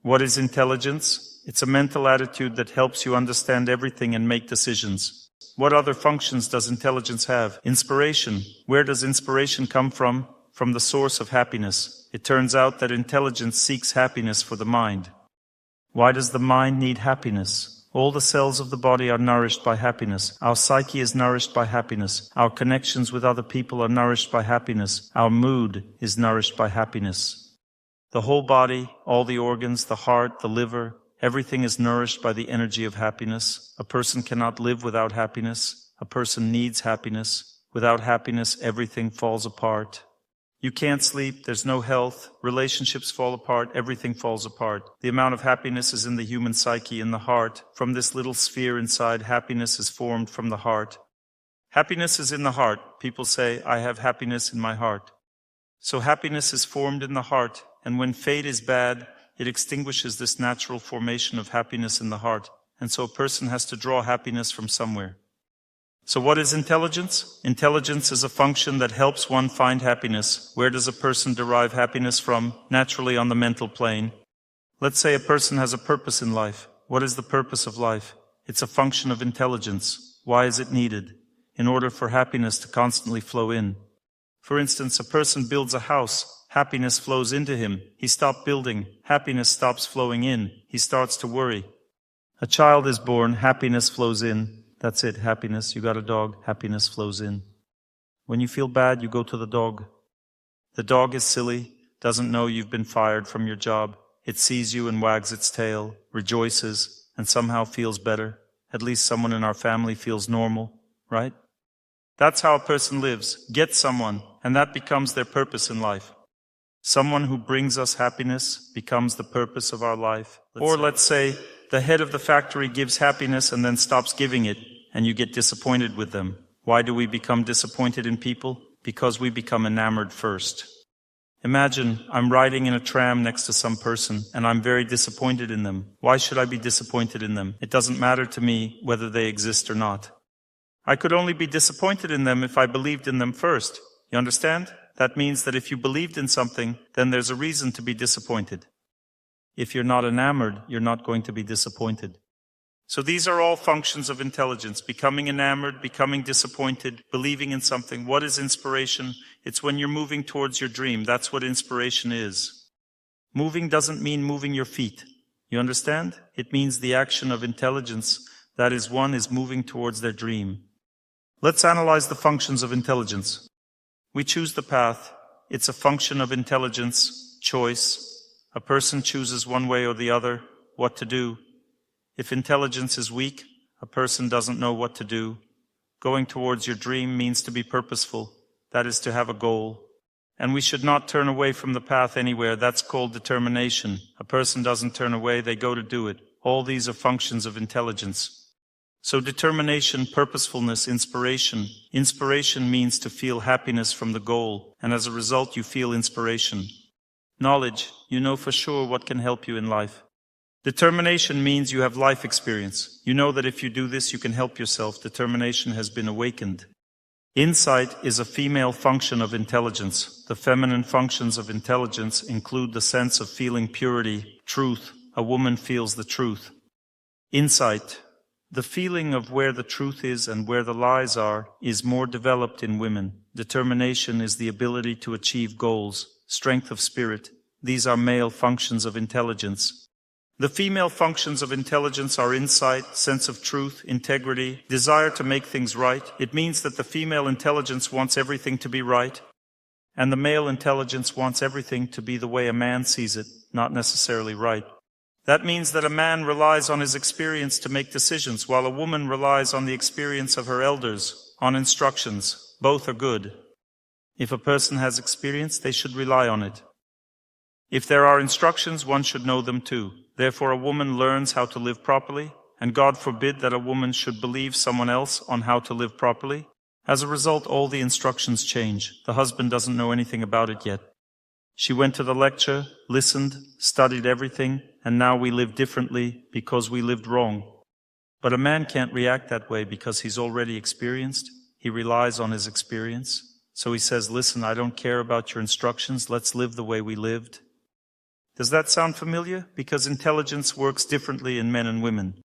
What is intelligence? It's a mental attitude that helps you understand everything and make decisions. What other functions does intelligence have? Inspiration. Where does inspiration come from? From the source of happiness. It turns out that intelligence seeks happiness for the mind. Why does the mind need happiness? All the cells of the body are nourished by happiness. Our psyche is nourished by happiness. Our connections with other people are nourished by happiness. Our mood is nourished by happiness. The whole body, all the organs, the heart, the liver, everything is nourished by the energy of happiness. A person cannot live without happiness. A person needs happiness. Without happiness, everything falls apart. You can't sleep, there's no health, relationships fall apart, everything falls apart. The amount of happiness is in the human psyche, in the heart. From this little sphere inside, happiness is formed from the heart. Happiness is in the heart. People say, I have happiness in my heart. So happiness is formed in the heart, and when fate is bad, it extinguishes this natural formation of happiness in the heart, and so a person has to draw happiness from somewhere. So what is intelligence? Intelligence is a function that helps one find happiness. Where does a person derive happiness from? Naturally on the mental plane. Let's say a person has a purpose in life. What is the purpose of life? It's a function of intelligence. Why is it needed? In order for happiness to constantly flow in. For instance, a person builds a house. Happiness flows into him. He stops building. Happiness stops flowing in. He starts to worry. A child is born. Happiness flows in. That's it, happiness. You got a dog, happiness flows in. When you feel bad, you go to the dog. The dog is silly, doesn't know you've been fired from your job. It sees you and wags its tail, rejoices, and somehow feels better. At least someone in our family feels normal, right? That's how a person lives. Get someone, and that becomes their purpose in life. Someone who brings us happiness becomes the purpose of our life. Or let's say, the head of the factory gives happiness and then stops giving it, and you get disappointed with them. Why do we become disappointed in people? Because we become enamored first. Imagine I'm riding in a tram next to some person, and I'm very disappointed in them. Why should I be disappointed in them? It doesn't matter to me whether they exist or not. I could only be disappointed in them if I believed in them first. You understand? That means that if you believed in something, then there's a reason to be disappointed. If you're not enamored, you're not going to be disappointed. So these are all functions of intelligence: becoming enamored, becoming disappointed, believing in something. What is inspiration? It's when you're moving towards your dream. That's what inspiration is. Moving doesn't mean moving your feet. You understand? It means the action of intelligence. That is, one is moving towards their dream. Let's analyze the functions of intelligence. We choose the path. It's a function of intelligence, choice. A person chooses one way or the other, what to do. If intelligence is weak, a person doesn't know what to do. Going towards your dream means to be purposeful. That is to have a goal. And we should not turn away from the path anywhere. That's called determination. A person doesn't turn away, they go to do it. All these are functions of intelligence. So determination, purposefulness, inspiration. Inspiration means to feel happiness from the goal, and as a result you feel inspiration. Knowledge, you know for sure what can help you in life. Determination means you have life experience. You know that if you do this, you can help yourself. Determination has been awakened. Insight is a female function of intelligence. The feminine functions of intelligence include the sense of feeling purity, truth. A woman feels the truth. Insight, the feeling of where the truth is and where the lies are, is more developed in women. Determination is the ability to achieve goals. Strength of spirit. These are male functions of intelligence. The female functions of intelligence are insight, sense of truth, integrity, desire to make things right. It means that the female intelligence wants everything to be right, and the male intelligence wants everything to be the way a man sees it, not necessarily right. That means that a man relies on his experience to make decisions, while a woman relies on the experience of her elders, on instructions. Both are good. If a person has experience, they should rely on it. If there are instructions, one should know them too. Therefore, a woman learns how to live properly, and God forbid that a woman should believe someone else on how to live properly. As a result, all the instructions change. The husband doesn't know anything about it yet. She went to the lecture, listened, studied everything, and now we live differently because we lived wrong. But a man can't react that way because he's already experienced. He relies on his experience. So he says, listen, I don't care about your instructions. Let's live the way we lived. Does that sound familiar? Because intelligence works differently in men and women.